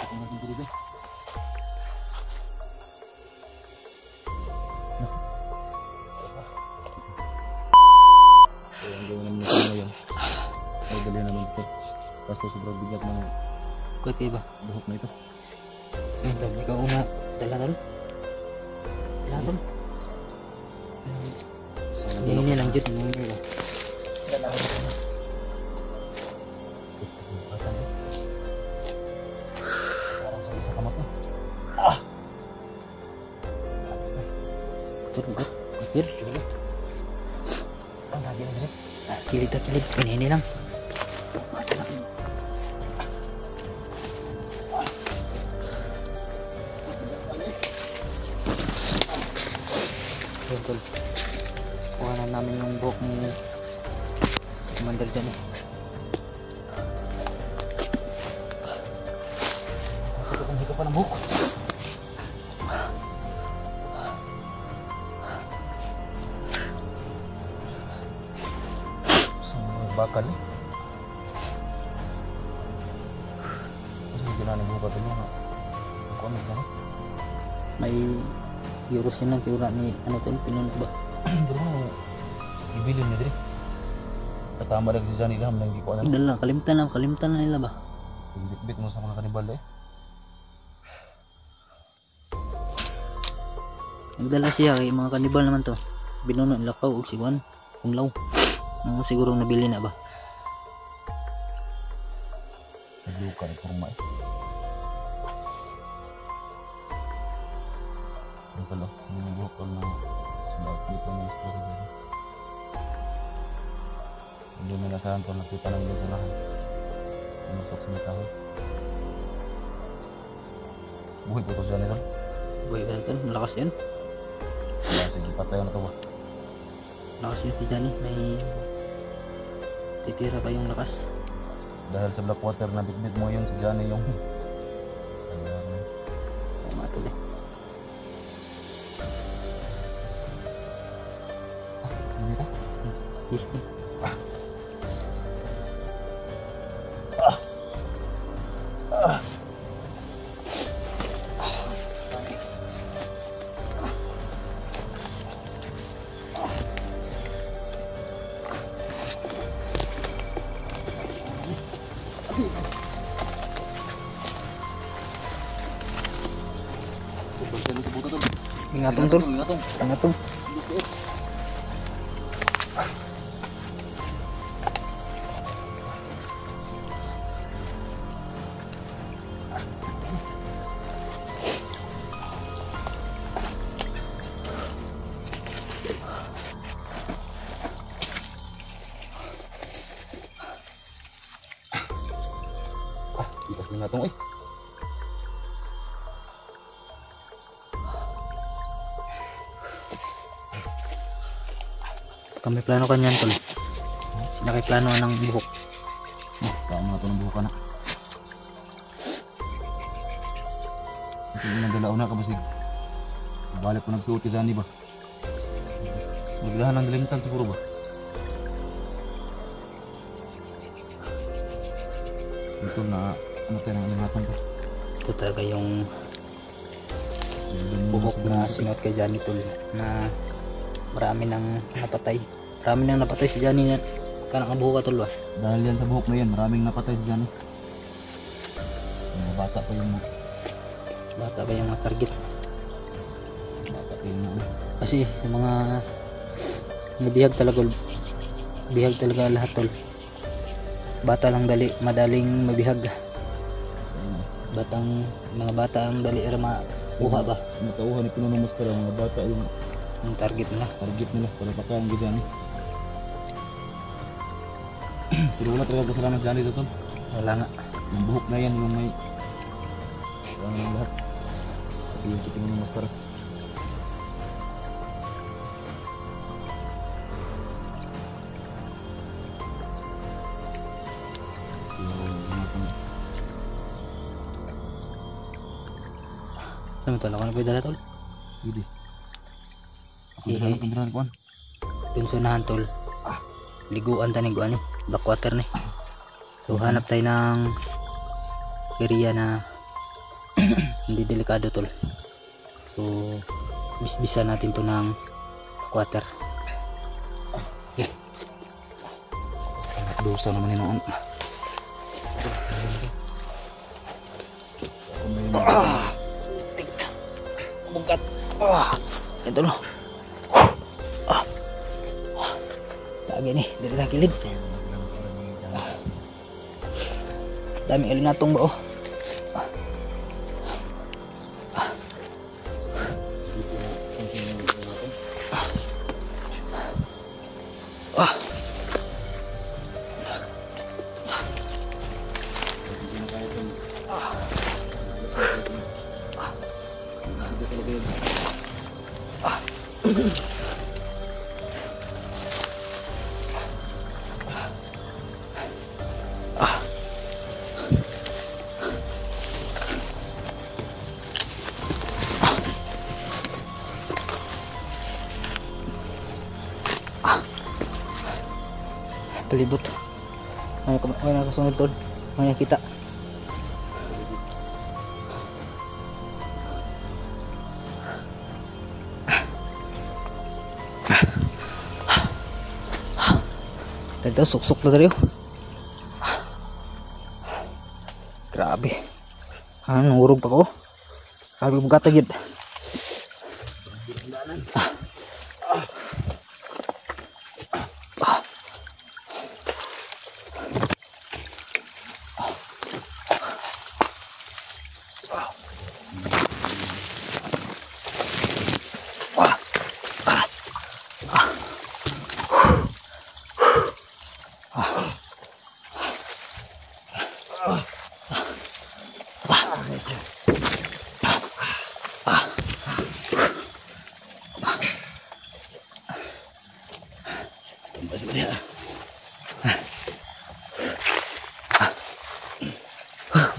Ang ating tubig eh. So, ang gawin namin ito ngayon. Ay, dali naman ito. Kaso sobrang bigat ng Kuya ba? buhok na ito. Ikaw una. Dala tol. Dala tol. Ini lang jud mo ba. Dala ko. Parang sa kamot eh. Betul. Kecil. Ang lagi na gini. Kilit. Ini lang. Betul. Kuhanan namin yung buhok ni Commander dyan eh. Hindi ka pa ng buhok. Bakal eh. Kasi hindi na buhok ito niya. Ang comment ka na. May euros yun lang kiura ni ano tol, pinuno ba? Bro, ibilin na diri. Katama rin si Johnny Lam nang gikuha na. Dala, kalimtan na nila ba? Bit-bit mo sa mga kanibal eh. Nagdala siya kay mga kanibal naman to. Binuno lakaw og siwan, kumlaw. Ano siguro nabili na ba? Nagluka ay kurma eh. Ang pala, hindi na buhok ko na sinawat dito na istorya dito. Hindi na nasahan ko nakita namin sa lahat. Pinusok sa mga kahoy. Buhay po ito siya nito. Boy, tol, malakas yan. Kaya sige, patayo na ito ba? Lakas yun si Johnny, may titira pa yung lakas. Dahil sa Blackwater na bitbit mo yun, si Johnny yung Oo nga tol eh. Ingatong tol. Ingatong. Ikas na natong eh. Kami plano kanyan tol. Sinakay plano ng buhok. Saan mga ito ng buhok ka na. Ito yung nagdalaw na kabasig. Balik ko nagsuot kay Johnny ba? Nagdahan ng dalimtan siguro ba? Ito na ano tayo ng natong ko. Ito talaga yung buhok na sinuot kay Johnny tol na marami nang napatay. Marami nang napatay si Johnny na kanang buhok ka tol ba? Dahil yan sa buhok na yan, maraming napatay si Johnny. Mga bata pa yung Bata ba yung mga target? bata pa yung ano. Kasi yung mga bihag talaga lahat tol. Bata lang madaling mabihag. Mga bata ang dali makuha ba? Natauhan ni Pinuno Maskara, mga bata Yung target nila. para pakain kay Johnny. Pero wala talaga kasalanan si Johnny dito tol. Wala nga. Yung buhok na yan yung may ng lahat. Pati yung si Pinuno Maskara. Ano tol? Ako na pwede dala tol? Hindi. Ako naghanap kuan. Yung sunahan tol. Liguan tayo ni Blackwater ni. So hanap tayo ng area na hindi delikado tol. So bisbisa natin to ng water. Okay. Dosa naman yun noon. Tingka. Bugat. Ito no. Sagi nih dari sa kilid. Dami alingatong ba oh. Palibot. May nakasunod tol. May nakita. Dito suksok na tayo. Grabe. Nangurog pa ko. Grabe bugat agad.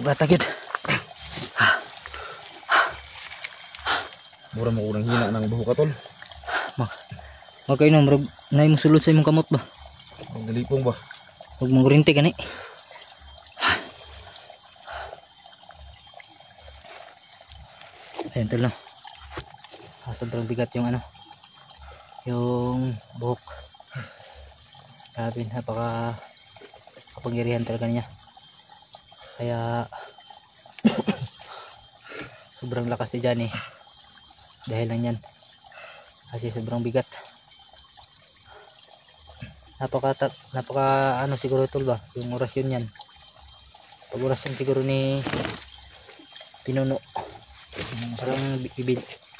Batagid. Mura mo unang hina ng buho ka tol. Magkainom murag nay mo sulod sa imong kamot ba? Nalipong ba? Huwag mong rinti gani. Ayan tol no. Sobrang bigat yung ano. Yung buhok. Grabe, napaka kapangyarihan talaga niya. Kaya sobrang lakas ni Johnny dahil lang yan kasi sobrang bigat. Napaka ano siguro tol ba yung orasyon yan, pag orasyon siguro ni pinuno, parang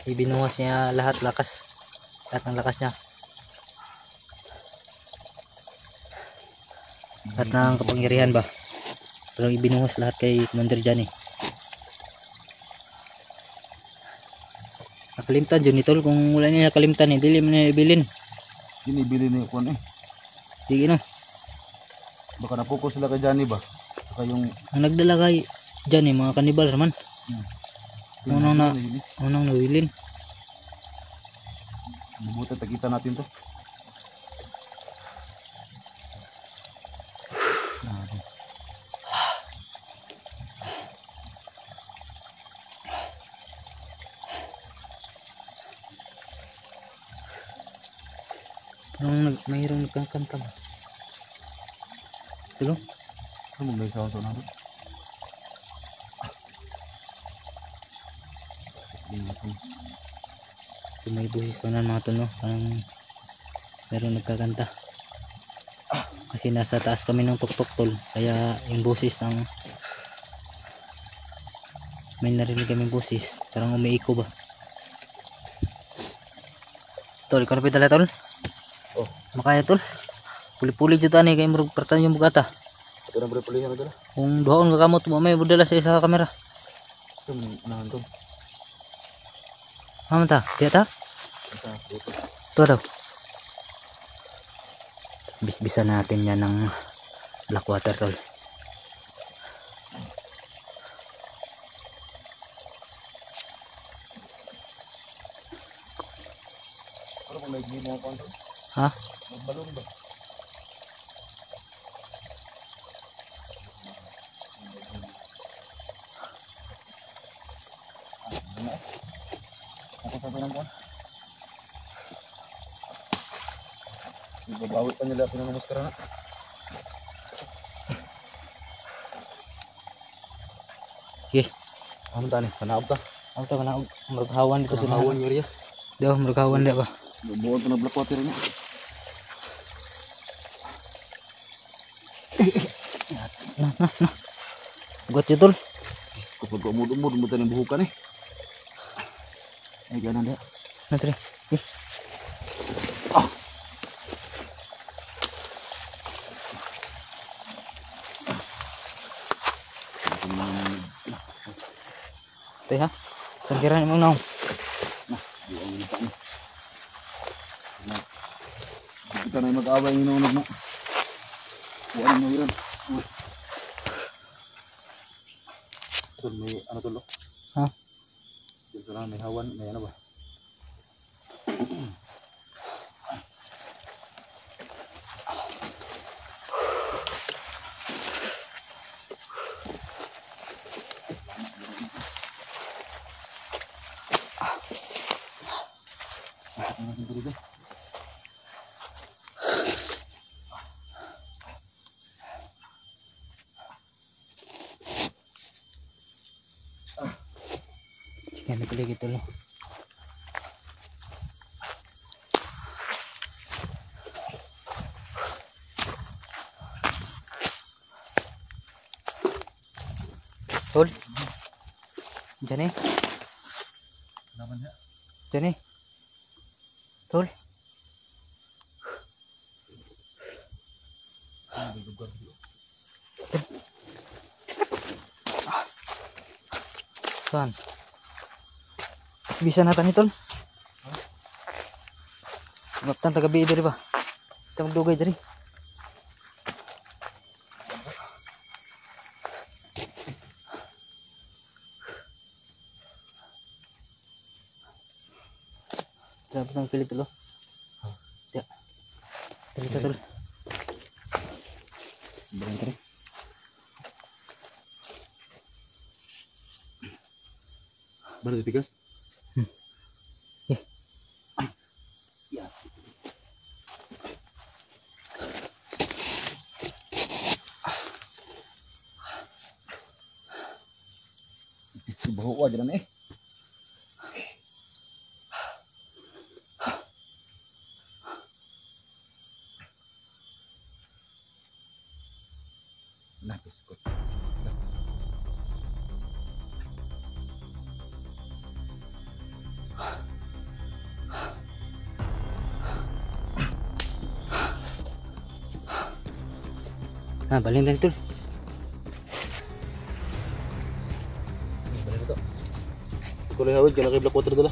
ibinuhas niya lahat ng lakas niya, lahat ng kapangyarihan ba. Parang ibinuhas lahat kay Commander Johnny. Nakalimtan dyan ni tol. Kung wala niya nakalimtan eh, dili mo na ibilin. Binibili na yung eh. Sige no. Baka napokus sila kay Johnny ba? Baka yung... Ang nagdala kay Johnny, mga kanibal naman. Unang nawilin. Mabuti, takita natin to. Mayroong nagkakanta ba? Ito lang? Ano mo may sawa natin? Ito may busis ko na mga tono. Parang mayroong nagkakanta. Kasi nasa taas kami ng tuktok tol. Kaya yung busis ng may narinig kami busis. Parang umiiko ba? Tol, ikaw na pitala tol? Oh, makaya tol. Puli-puli jud ani kay murag pertan yung bugata. ito na puli na dala. Kung duhaon ka kamot mo may budala sa isa ka kamera. Ito naman to. Mata, dia ta? Isa, dito. Ito daw. Bisbisan natin yan ng black water tol. Ano kung may gini mo konto? Ha? Magbalon ba? Ako sa tanong ko. Ibabawit pa nila pinanumuskara na. Okay. Ano tani? Panaog ta? Ako ito ka na maraghawan dito sa Panahawan nyo riya. Daw, maraghawan di ba? Bubuon pa na black water niya. Na. Ugat yun tol. Kapag umud-umud mo tayo ng buhukan eh. Ay ganan dia. Natri. Teh ha. Sangkiran mo naong. Buang kita ni. Kita na mag-away ng inunog mo. Buwan mo yun. Tol, may ano tol? Ha? Dito na may hawan, may ano ba? Yan napili gitu loh. Tol. Diyan eh. Naman niya. Diyan eh. Tol. Saan? Bisa natin ito. Maptan tagabi dari ba? Kita magdugay dari. Dapat nang pilit dulu. Ya. Pilit dulu. Berangkat. Baru dipigas. Bawa aja nih. Nah, biskut. Nah, balik dari itu. Kulay hawid ka na kay black water dala.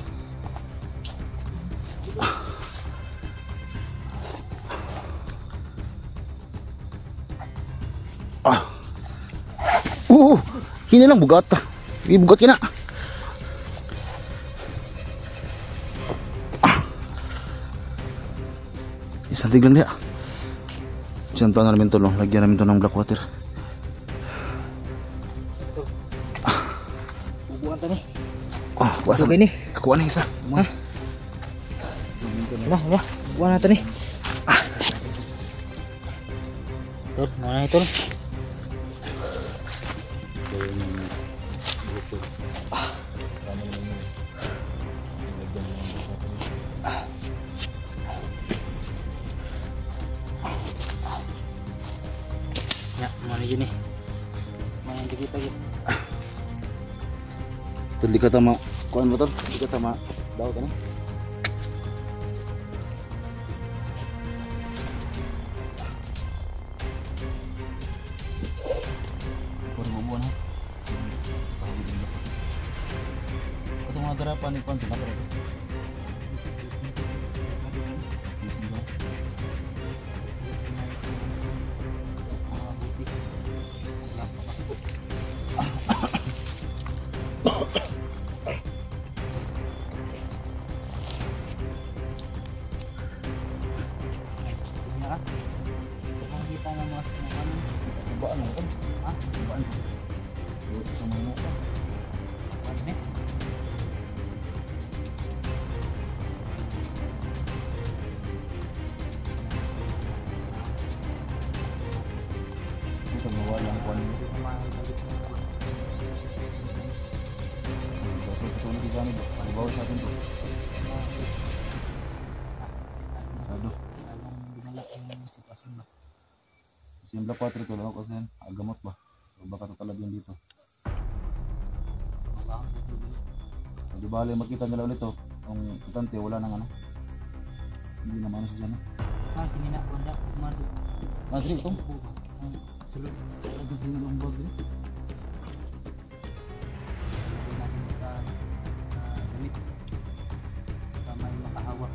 Kini lang bugat. Bugat kina. Isang tig lang dia. Contoh na namin to, lagyan namin to ng black water. Bubuan tadi. Oh, kuasa ini. Aku aneh isa. Hah? Udah, bubuan natin nih. Tol, mana itu? Ya, mana aja nih? Mana yang kita gitu? Ito di kata ma kuan motor, di kata ma daw kana. Por bubuan ha. Ito mga garapan ni kuan sila. Kita nama Baan mo kan? Ha? Baan. Sama mo ka. Ano Simbla 4 ito lang kasi agamot ba? O baka tatalab yun dito. So, di bali makita nila ulit to. Yung putante wala nang ano. Hindi naman ano siya na. Kinina ko na kumado. Dili ito. Sulod. Talaga sila ng bag eh. Natin sa damit. Sa may makahawak.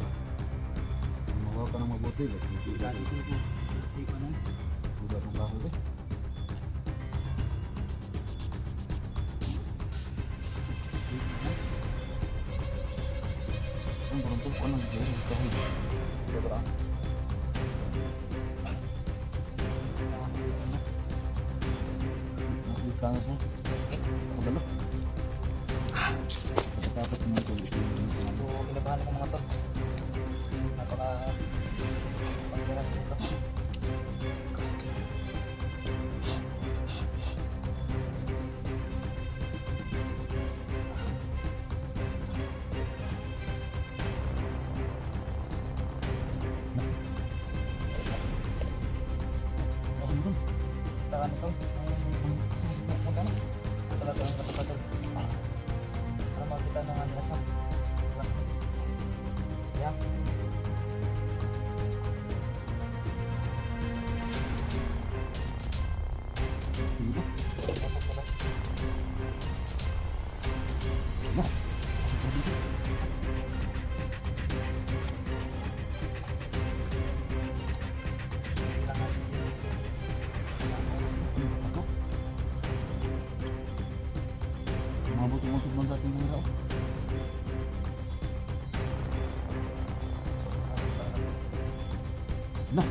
Mawa ka ng mabuti. Lagi ko po. Hindi ko na. Sudah ng kahoy eh. Ang beruntung ko nang gawin ito. Sudah berang. Nakikita siya. Nakadalo. Tapos mga tuloy. So, kinabahan ko mga to. Napaka pagkiras nito. Takan ito. Talaga ang katapatan. Para makita ng ano siya. Yan. Diba? Mabot yung usog sa ating kamera. Na!